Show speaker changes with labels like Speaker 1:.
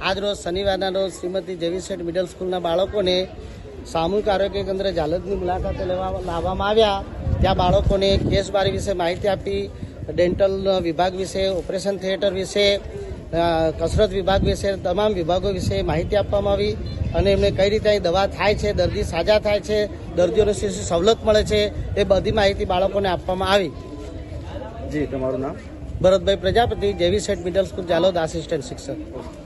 Speaker 1: આજ રોજ શનિવારના રોજ શ્રીમતી જેવી શેઠ મિડલ સ્કૂલના બાળકોને સામૂહિક આરોગ્ય કેન્દ્ર ઝાલોદની મુલાકાતે લાવવામાં આવ્યા. ત્યાં બાળકોને કેસબારી વિશે માહિતી આપી, ડેન્ટલ વિભાગ વિશે, ઓપરેશન થિયેટર વિશે, કસરત વિભાગ વિશે, તમામ વિભાગો વિશે માહિતી આપવામાં આવી અને એમને કઈ રીતે અહીં દવા થાય છે, દર્દી સાજા થાય છે, દર્દીઓને શું સવલત મળે છે, એ બધી માહિતી બાળકોને આપવામાં આવી.
Speaker 2: જી, તમારું નામ?
Speaker 1: ભરતભાઈ પ્રજાપતિ, જેવી શેઠ મિડલ સ્કૂલ ઝાલોદ, આસિસ્ટન્ટ શિક્ષક.